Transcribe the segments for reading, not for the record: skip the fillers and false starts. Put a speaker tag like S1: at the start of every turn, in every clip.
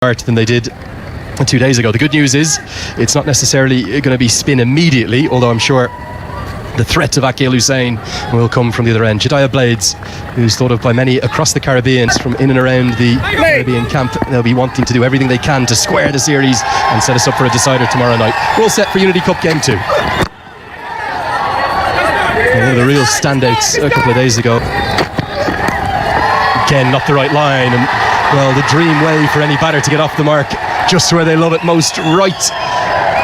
S1: than they did 2 days ago. The good news is it's not necessarily going to be spin immediately, although I'm sure the threat of Akil Hussain will come from the other end. Jediah Blades, who's thought of by many across the Caribbean from in and around the Caribbean camp, they'll be wanting to do everything they can to square the series and set us up for a decider tomorrow night. We're all set for Unity Cup Game 2. One of the real standouts a couple of days ago. Again, not the right line, and well, the dream way for any batter to get off the mark, just where they love it most, right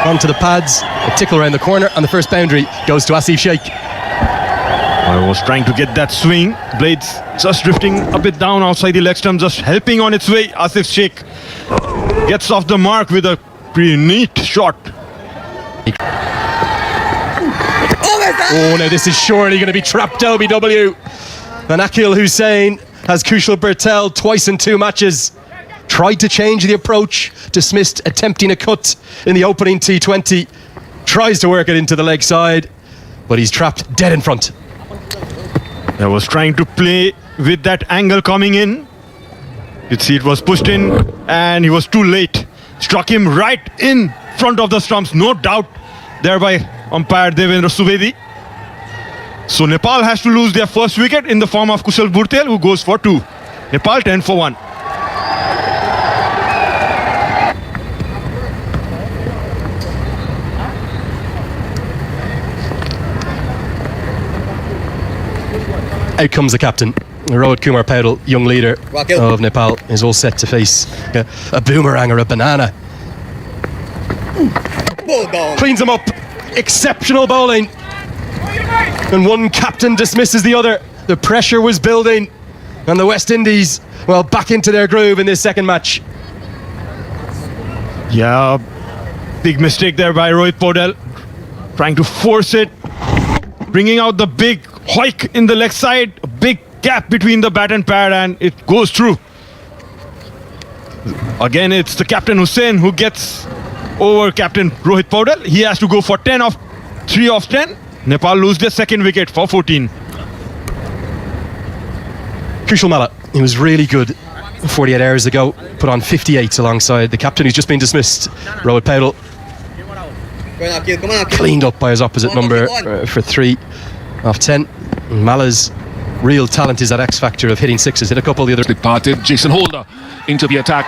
S1: onto the pads. A tickle around the corner, and the first boundary goes to Asif Sheikh.
S2: I was trying to get that swing. Blades just drifting a bit down outside the leg stump, just helping on its way. Asif Sheikh gets off the mark with a pretty neat shot.
S1: Oh, now this is surely going to be trapped LBW. And Akil Hussain has Kushal Bertel twice in 2 matches. Tried to change the approach, dismissed attempting a cut in the opening T20. Tries to work it into the leg side, but he's trapped dead in front.
S2: I was trying to play with that angle coming in. You'd see it was pushed in, and he was too late. Struck him right in front of the stumps, no doubt, thereby umpire Devendra Subedi. So Nepal has to lose their first wicket in the form of Kushal Bertel, who goes for 2. Nepal 10 for 1.
S1: Out comes the captain. Rohit Kumar Paudel, young leader of Nepal, is all set to face a boomerang or a banana. Cleans him up. Exceptional bowling. And one captain dismisses the other. The pressure was building, and the West Indies, well, back into their groove in this second match.
S2: Yeah, big mistake there by Rohit Paudel. Trying to force it. Bringing out the big hoik in the leg side. A big gap between the bat and pad, and it goes through. Again, it's the captain Hussain who gets over captain Rohit Paudel. He has to go for 3 of 10. Nepal lose their second wicket for 14.
S1: Kushal Malla, he was really good 48 hours ago, put on 58 alongside the captain who's just been dismissed, Rohit Paudel. Cleaned up by his opposite number for 3 of 10. Malla's real talent is that X factor of hitting sixes. Hit a couple of the other.
S3: Departed Jason Holder into the attack.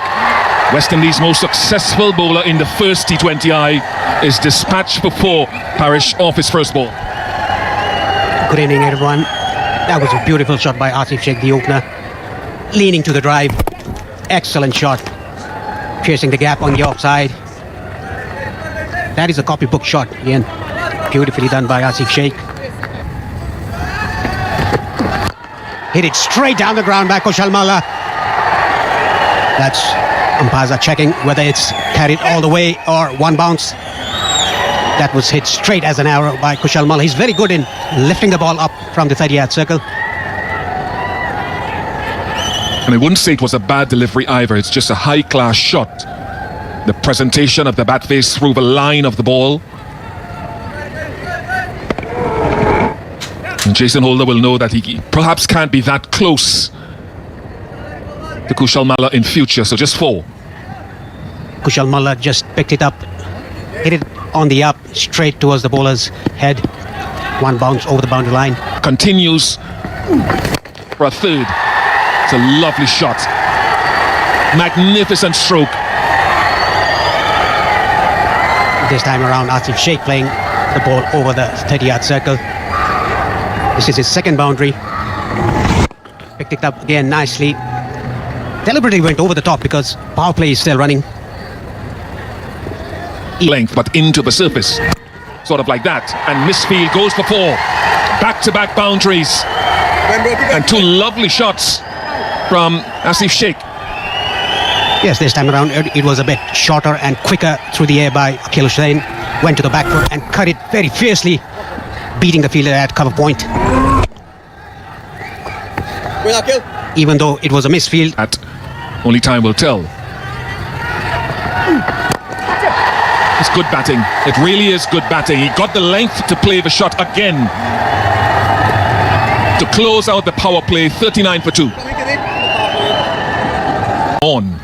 S3: West Indies' most successful bowler in the first T20I is dispatched before Parish off his first ball.
S4: Good evening, everyone. That was a beautiful shot by Asif Sheikh, the opener. Leaning to the drive. Excellent shot. Piercing the gap on the offside. That is a copybook shot, again. Beautifully done by Asif Sheikh. Hit it straight down the ground by Kushal Malla. That's umpires are checking whether it's carried all the way or one bounce. That was hit straight as an arrow by Kushal Malla. He's very good in lifting the ball up from the 30-yard circle.
S3: And I wouldn't say it was a bad delivery either. It's just a high-class shot. The presentation of the bat face through the line of the ball. And Jason Holder will know that he perhaps can't be that close to Kushal Malla in future, so just 4.
S4: Kushal Malla just picked it up, hit it on the up, straight towards the bowler's head. One bounce over the boundary line.
S3: Continues for a 3rd. It's a lovely shot. Magnificent stroke.
S4: This time around, Asif Sheikh playing the ball over the 30-yard circle. This is his second boundary. Picked it up again nicely. Deliberately went over the top because power play is still running.
S3: Length, but into the surface. Sort of like that. And misfield goes for 4. Back-to-back boundaries. And 2 lovely shots from Asif Sheikh.
S4: Yes, this time around it was a bit shorter and quicker through the air by Akil Hussain. Went to the back foot and cut it very fiercely, beating the fielder at cover point. Even though it was a misfield.
S3: Only time will tell. It's good batting. It really is good batting. He got the length to play the shot again. To close out the power play, 39 for 2. On.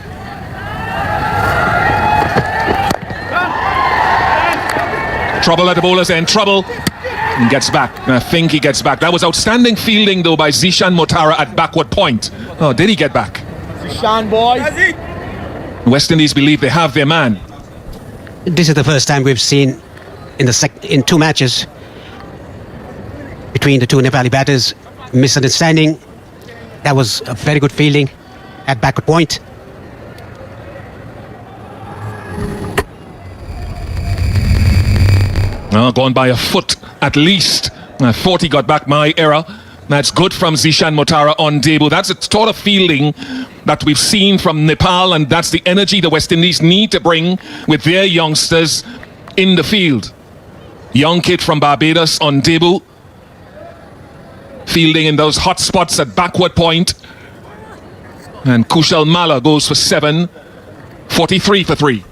S3: Trouble at the bowler's end, trouble. And gets back. I think he gets back. That was outstanding fielding though by Zishan Motara at backward point. Oh, did he get back?
S5: Zishan boy.
S3: West Indies believe they have their man.
S4: This is the first time we've seen in two matches between the two Nepali batters misunderstanding. That was a very good fielding at backward point.
S3: Gone by a foot at least. I thought he got back my error. That's good from Zishan Motara on debut. That's a sort of fielding that we've seen from Nepal, and that's the energy the West Indies need to bring with their youngsters in the field. Young kid from Barbados on debut, fielding in those hot spots at backward point. And Kushal Malla goes for 7, 43 for 3.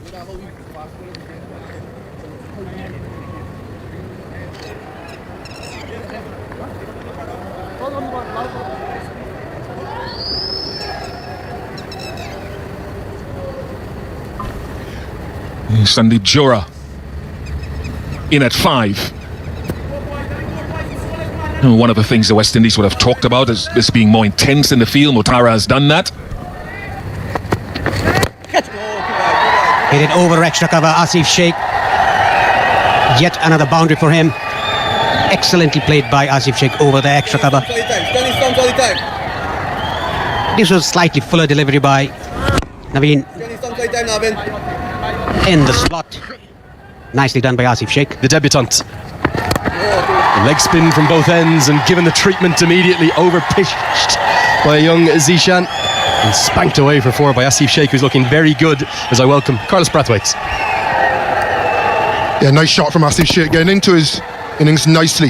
S3: Sandeep Jora in at 5. One of the things the West Indies would have talked about is this being more intense in the field. Motara has done that.
S4: Hit it over extra cover, Asif Sheikh. Yet another boundary for him. Excellently played by Asif Sheikh over the extra cover. This was slightly fuller delivery by Naveen. In the slot. Nicely done by Asif Sheikh.
S1: The debutant. Leg spin from both ends and given the treatment immediately, over-pitched by young Zishan and spanked away for 4 by Asif Sheikh, who's looking very good, as I welcome Carlos Brathwaite.
S6: Yeah, nice shot from Asif Sheikh, getting into his innings nicely.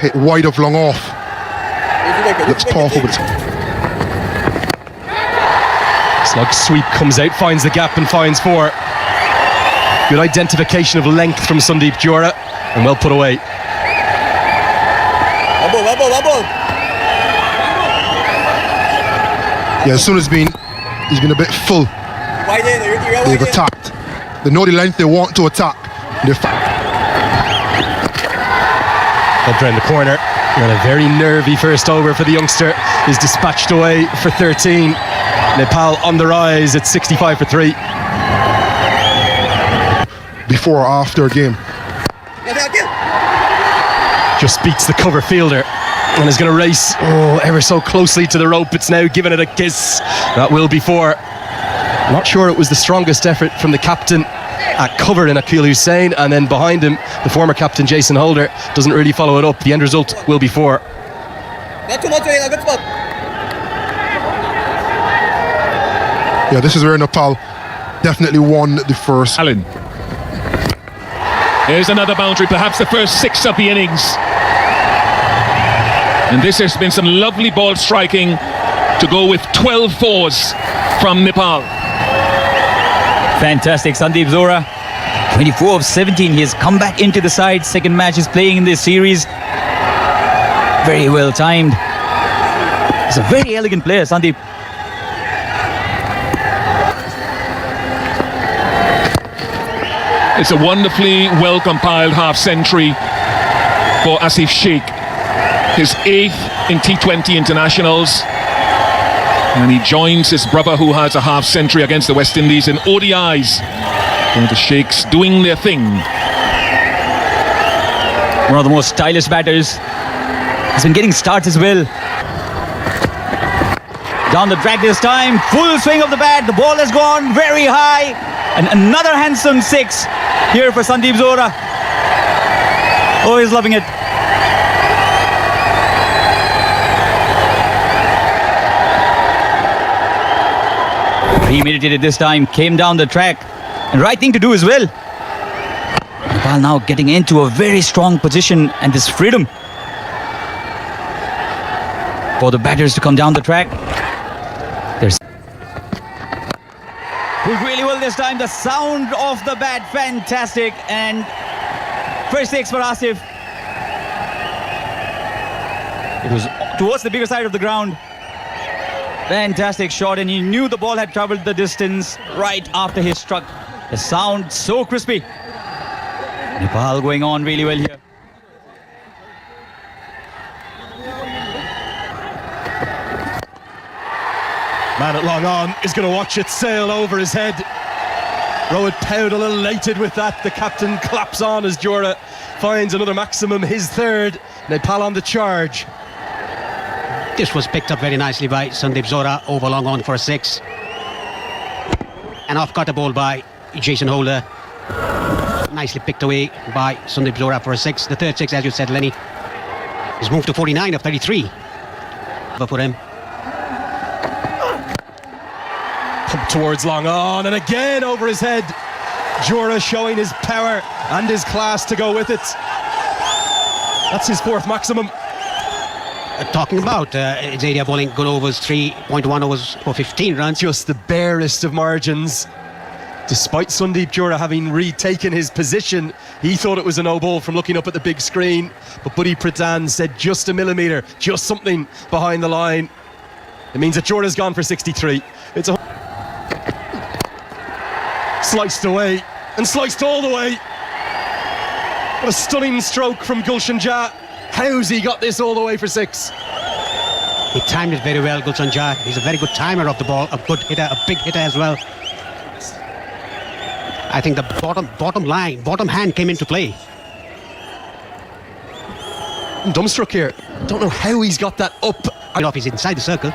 S6: Hit wide of long off. Looks powerful, but
S1: Slug sweep comes out, finds the gap and finds 4. Good identification of length from Sandeep Jora and well put away.
S6: yeah, as soon as he's been a bit full, they've attacked. They know the length they want to attack.
S1: Up round the corner, and a very nervy first over for the youngster is dispatched away for 13. Nepal on the rise at 65 for 3.
S6: Before or after a game.
S1: Just beats the cover fielder and is going to race ever so closely to the rope. It's now giving it a kiss. That will be 4. Not sure it was the strongest effort from the captain at cover in Akil Hussain, and then behind him the former captain Jason Holder doesn't really follow it up. The end result will be 4.
S6: Yeah, this is where Nepal definitely won the first.
S3: Allen. Here's another boundary, perhaps the first 6 of the innings. And this has been some lovely ball striking to go with 12 fours from Nepal.
S7: Fantastic, Sandeep Jora. 24 of 17. He has come back into the side. Second match he's playing in this series. Very well timed. He's a very elegant player, Sandeep.
S3: It's a wonderfully well-compiled half-century for Asif Sheikh. His 8th in T20 internationals. And he joins his brother who has a half-century against the West Indies in ODIs. And the Sheikhs doing their thing.
S7: One of the most stylish batters. He's been getting starts as well. Down the track this time. Full swing of the bat. The ball has gone very high. And another handsome 6 here for Sandeep Jora. Oh, he's loving it. Premeditated this time, came down the track, and right thing to do as well. Nepal now getting into a very strong position and this freedom for the batters to come down the track. There's pulled really well this time. The sound of the bat, fantastic, and first 6 for Asif. It was towards the bigger side of the ground. Fantastic shot, and he knew the ball had traveled the distance right after he struck. The sound so crispy. Nepal going on really well here.
S1: Man at long on is going to watch it sail over his head. Rohit Paudel elated with that. The captain claps on as Jura finds another maximum, his third. Nepal on the charge.
S4: This was picked up very nicely by Sandeep Zora over long on for a 6. And off got the ball by Jason Holder. Nicely picked away by Sandeep Zora for a 6. The third 6, as you said, Lenny, is moved to 49 of 33. Over for him.
S1: Pump towards long on, and again over his head. Jura showing his power and his class to go with it. That's his fourth maximum.
S4: Talking about his area bowling, good overs, 3.1 overs for 15 runs.
S1: Just the barest of margins. Despite Sandeep Jura having retaken his position, he thought it was a no ball from looking up at the big screen. But Buddy Pradhan said just a millimetre, just something behind the line. It means that Jura's gone for 63. It's a sliced away and sliced all the way. What a stunning stroke from Gulshan Jha. How's he got this all the way for 6?
S4: He timed it very well, Gulshan Jha. He's a very good timer of the ball, a good hitter, a big hitter as well. I think the bottom hand came into play.
S1: I'm dumbstruck here. Don't know how he's got that up.
S4: He's inside the circle.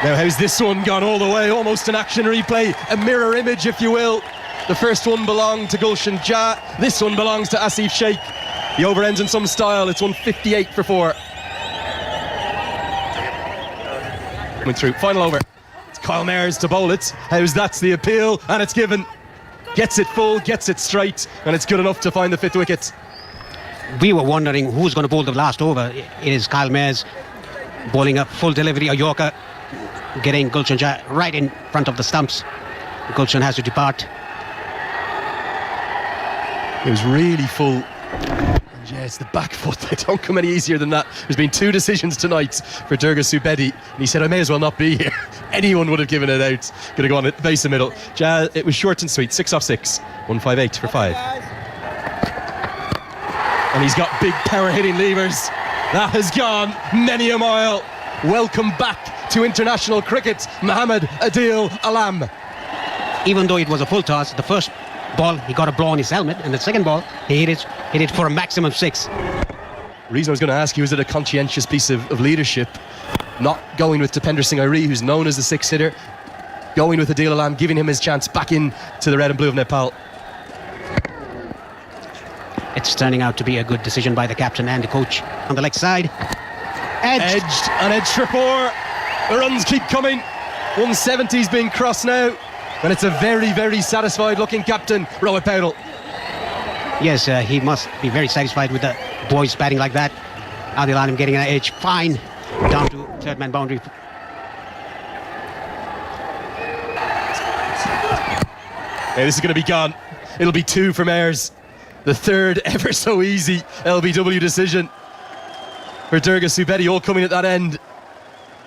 S1: Now how's this one gone all the way? Almost an action replay, a mirror image if you will. The first one belonged to Gulshan Jha. This one belongs to Asif Sheikh. The over ends in some style. It's 158 for 4. Coming through, final over. It's Kyle Mayers to bowl it. How's that's the appeal, and it's given. Gets it full, gets it straight, and it's good enough to find the 5th wicket.
S4: We were wondering who's going to bowl the last over. It is Kyle Mayers bowling a full delivery, a Yorker, getting Gulshan Jha right in front of the stumps. Gulshan has to depart.
S1: It was really full. And yeah, it's the back foot. They don't come any easier than that. There's been 2 decisions tonight for Durga Subedi, and he said, I may as well not be here. Anyone would have given it out. Gonna go on at base and middle. Jha, it was short and sweet. 6 off 6. 158 for 5. And he's got big power hitting levers. That has gone many a mile. Welcome back to international cricket, Mohammad Adil Alam.
S4: Even though it was a full toss, the first ball he got a blow on his helmet, and the second ball he hit it for a maximum 6.
S1: The reason I was going to ask you, is it a conscientious piece of leadership, not going with Tapendra Singh Airi, who's known as the 6th hitter, going with Adil Alam, giving him his chance back in to the red and blue of Nepal?
S4: It's turning out to be a good decision by the captain and the coach. On the leg side, edged
S1: and edged for 4. The runs keep coming. 170's been crossed now, and it's a very, very satisfied looking captain, Rohit Paudel.
S4: Yes, he must be very satisfied with the boys batting like that. Adil Alam getting an edge, fine, down to third man boundary.
S1: Hey, this is going to be gone. It'll be 2 for Mayers. The third ever so easy LBW decision for Durga Subedi, all coming at that end.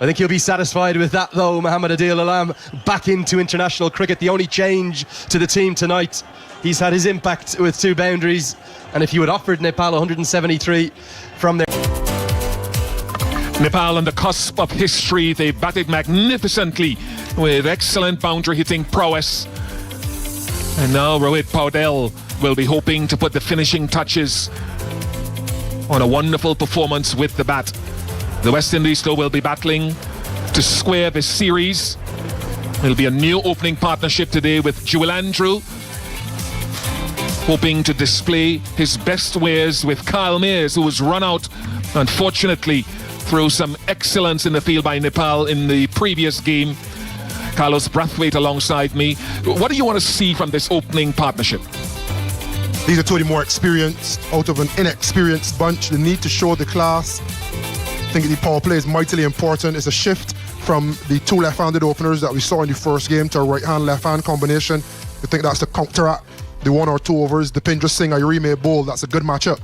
S1: I think he'll be satisfied with that though. Mohammad Adil Alam back into international cricket, the only change to the team tonight. He's had his impact with 2 boundaries, and if you had offered Nepal 173 from there.
S3: Nepal on the cusp of history. They batted magnificently with excellent boundary hitting prowess. And now Rohit Paudel will be hoping to put the finishing touches on a wonderful performance with the bat. The West Indies though will be battling to square this series. It'll be a new opening partnership today with Jewel Andrew, hoping to display his best wares with Kyle Mayers, who was run out, unfortunately, through some excellence in the field by Nepal in the previous game. Carlos Brathwaite alongside me. What do you want to see from this opening partnership?
S6: These are 2 of the more experienced out of an inexperienced bunch. They need to show the class. I think the power play is mightily important. It's a shift from the 2 left-handed openers that we saw in the first game to a right-hand, left-hand combination. I think that's to counteract the 1 or 2 overs. Tapendra Singh Airi may bowl. That's a good matchup.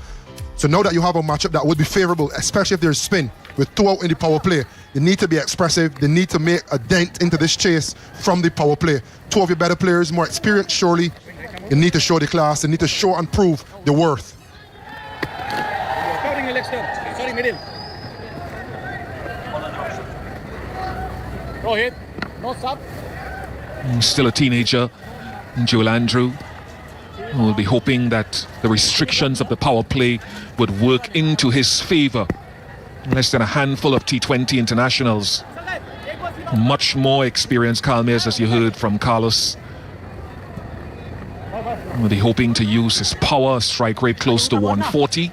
S6: So now that you have a matchup that would be favourable, especially if there's spin, with 2 out in the power play, they need to be expressive. They need to make a dent into this chase from the power play. 2 of your better players, more experienced surely, They need to show the class. They need to show and prove the worth.
S5: Covering your legs down. Sorry, middle. Go ahead. No stop.
S3: Still a teenager, Joel Andrew. We'll be hoping that the restrictions of the power play would work into his favour. Less than a handful of T20 internationals. Much more experienced Kalmiers, as you heard from Carlos. We'll be hoping to use his power, strike rate close to 140.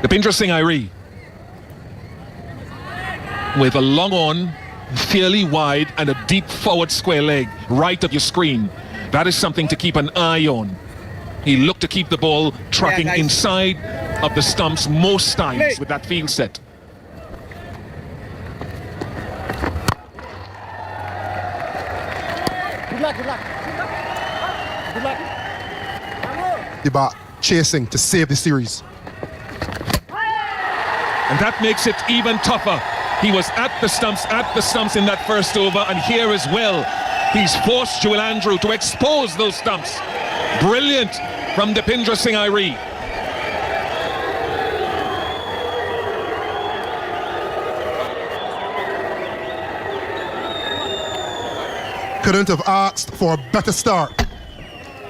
S3: Dipindra Singh Airi with a long on, fairly wide, and a deep forward square leg right of your screen. That is something to keep an eye on. He looked to keep the ball tracking inside of the stumps most times with that field set.
S5: Good luck, good luck. Good luck.
S6: The bat chasing to save the series.
S3: And that makes it even tougher. He was at the stumps in that first over, and here as well. He's forced Joel Andrew to expose those stumps. Brilliant from Dipindra Singh Airi.
S6: Couldn't have asked for a better start.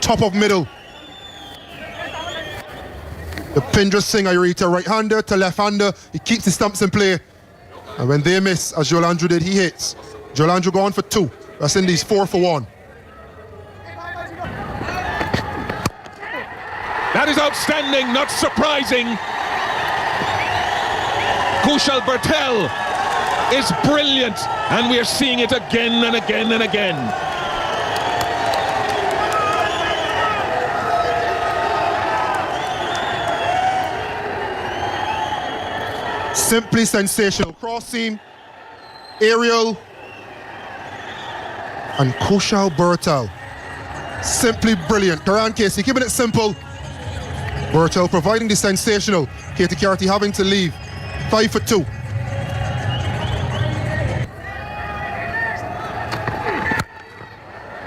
S6: Top of middle. Dipindra Singh Airi to right-hander, to left-hander. He keeps the stumps in play. And when they miss, as Joel Andrew did, he hits. Joel Andrew gone for 2. West Indies 4 for 1.
S3: That is outstanding, not surprising. Kushal Bertel is brilliant, and we are seeing it again and again and again.
S6: Simply sensational. Cross seam, aerial, and Kushal Bertel. Simply brilliant. Karan Casey keeping it simple. Bertel providing the sensational. Katie Carty having to leave. 5 for 2.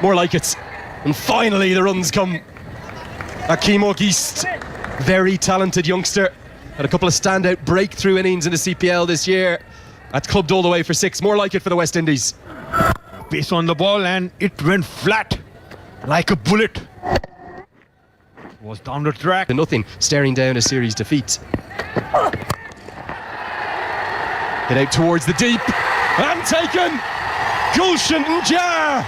S1: More like it. And finally the runs come. Akeem O'Geist, very talented youngster. Had a couple of standout breakthrough innings in the CPL this year. That's clubbed all the way for 6. More like it for the West Indies.
S2: Pace on the ball, and it went flat like a bullet. Was down the track.
S1: To nothing, staring down a series defeat. Get out towards the deep. And taken! Gulshan Njar!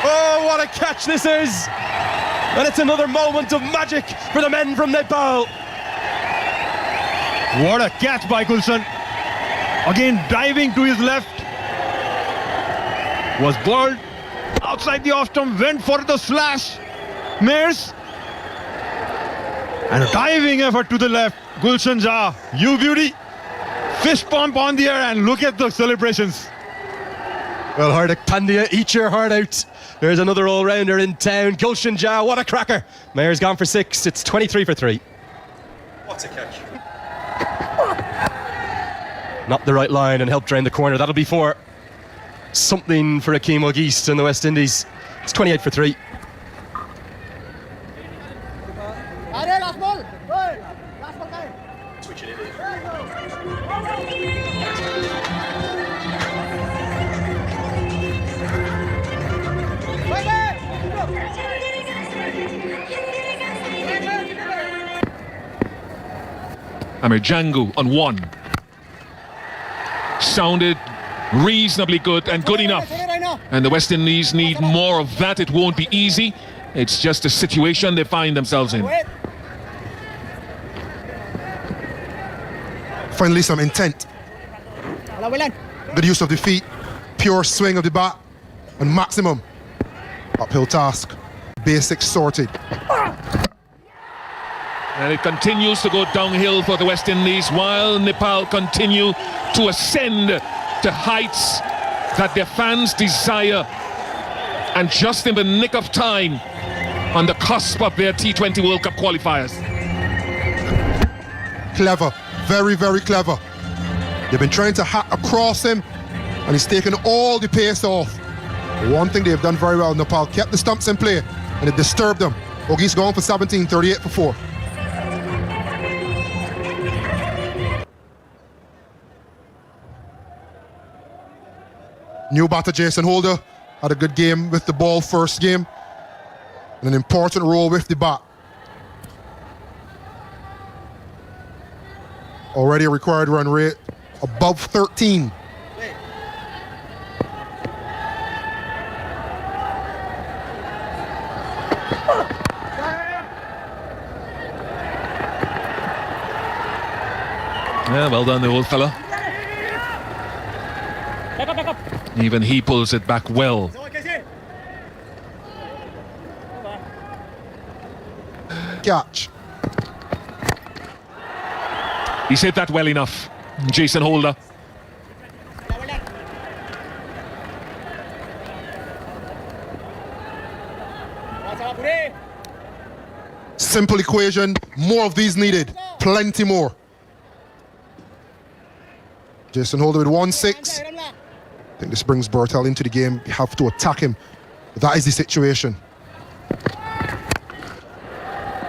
S1: Oh, what a catch this is! And it's another moment of magic for the men from Nepal.
S2: What a catch by Gulshan. Again diving to his left. Was balled outside the off stump, went for the slash. Mares. And a diving effort to the left. Gulshan Jha, you beauty. Fist pump on the air, and look at the celebrations.
S1: Well, Hardik Pandya, eat your heart out. There's another all-rounder in town. Gulshan Jha, what a cracker. Mayer's gone for 6. It's 23 for 3. What's a catch? Not the right line and helped drain the corner. That'll be 4. Something for Akeem O'Geist and the West Indies. It's 28 for 3.
S5: Last ball. Last ball time. Switch it in.
S3: Amir Django on 1. Sounded reasonably good and good enough. And the West Indies need more of that. It won't be easy. It's just a situation they find themselves in.
S6: Finally, some intent. Good use of the feet, pure swing of the bat, and maximum uphill task. Basics sorted.
S3: And it continues to go downhill for the West Indies while Nepal continue to ascend to heights that their fans desire. And just in the nick of time, on the cusp of their T20 World Cup qualifiers.
S6: Clever, very, very clever. They've been trying to hack across him, and he's taken all the pace off. One thing they've done very well, Nepal kept the stumps in play, and it disturbed them. Ogie's gone for 17, 38 for 4. New batter Jason Holder had a good game with the ball first game, and an important role with the bat. Already a required run rate above 13.
S3: Yeah, well done, the old fella.
S5: Back up.
S3: Even he pulls it back well.
S6: Catch.
S3: He's hit that well enough, Jason Holder.
S6: Simple equation, more of these needed, plenty more. Jason Holder with 1-6. I think this brings Bertel into the game. You have to attack him. That is the situation.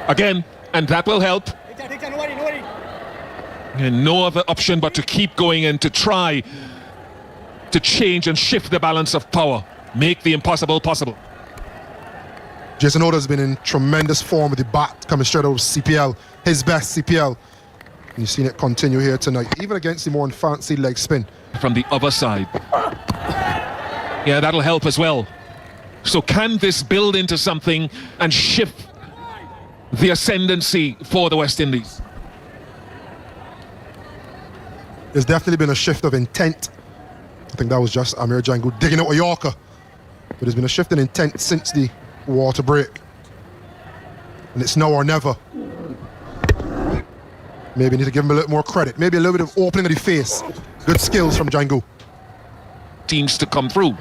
S3: Again, and that will help. And no other option but to keep going and to try to change and shift the balance of power. Make the impossible possible.
S6: Jason Holder has been in tremendous form with the bat coming straight out of CPL. His best CPL. And you've seen it continue here tonight, even against the more fancy leg spin.
S3: From the other side. Yeah, that'll help as well. So can this build into something and shift the ascendancy for the West Indies?
S6: There's definitely been a shift of intent. I think that was just Amir Django digging out a Yorker. But there's been a shift in intent since the water break. And it's now or never. Maybe need to give him a little more credit. Maybe a little bit of opening of the face. Good skills from Django.
S3: Teams to come through.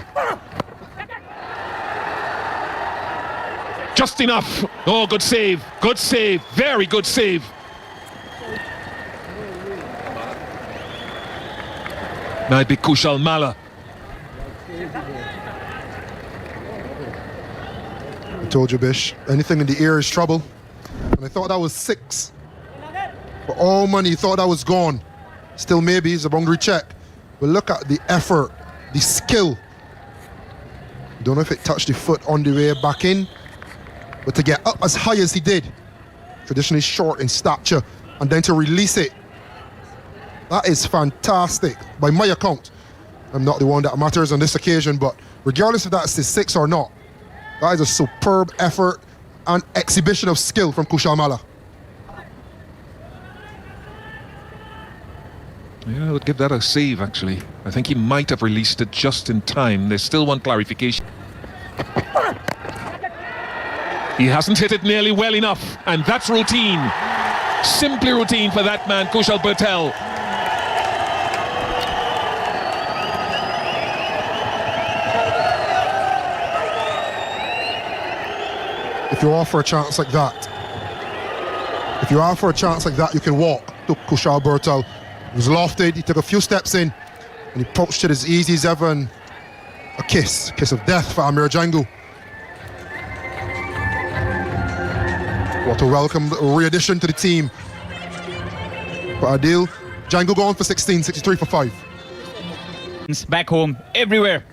S3: Just enough. Oh, good save. Good save. Very good save. Might be Kushal Mala.
S6: I told you, Bish, anything in the air is trouble. And I thought that was 6. For all money, thought that was gone. Still maybe, it's a boundary check. But look at the effort, the skill. Don't know if it touched the foot on the way back in. But to get up as high as he did, traditionally short in stature, and then to release it, that is fantastic. By my account, I'm not the one that matters on this occasion, but regardless if that's the 6 or not, that is a superb effort and exhibition of skill from Kushal Mala.
S3: Yeah, I would give that a save, actually. I think he might have released it just in time. There's still one clarification. He hasn't hit it nearly well enough, and that's routine. Simply routine for that man, Kushal Bertel.
S6: If you offer a chance like that, you can walk to Kushal Bertel. He was lofted, he took a few steps in, and he approached it as easy as ever, and a kiss of death for Amir Django. What a welcome re-addition to the team. For Adil, Django going for 16, 63 for 5.
S7: Back home, everywhere.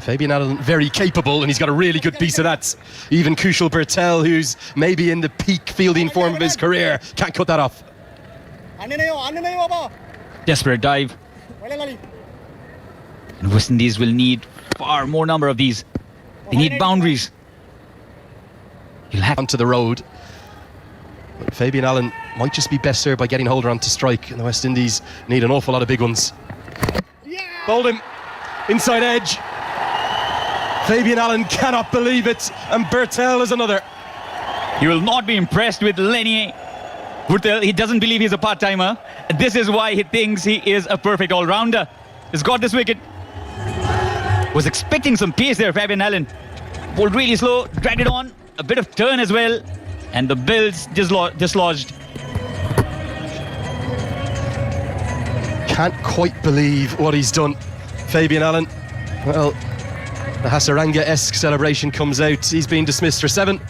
S1: Fabian Allen very capable, and he's got a really good piece of that. Even Kushal Bertel, who's maybe in the peak fielding form of his career, can't cut that off.
S7: Desperate dive. And West Indies will need far more number of these. They need boundaries. He'll have
S1: onto the road. But Fabian Allen might just be best served by getting Holder onto strike, and the West Indies need an awful lot of big ones. Bowled him. Inside edge. Fabian Allen cannot believe it, and Bertel is another.
S7: He will not be impressed with Lenny Bertel. He doesn't believe he's a part-timer. This is why he thinks he is a perfect all-rounder. He's got this wicket. Was expecting some pace there, Fabian Allen. Bowled really slow, dragged it on. A bit of turn as well. And the bill's dislodged.
S1: can't quite believe what he's done. Fabian Allen, well, the Hasaranga-esque celebration comes out. He's been dismissed for 7.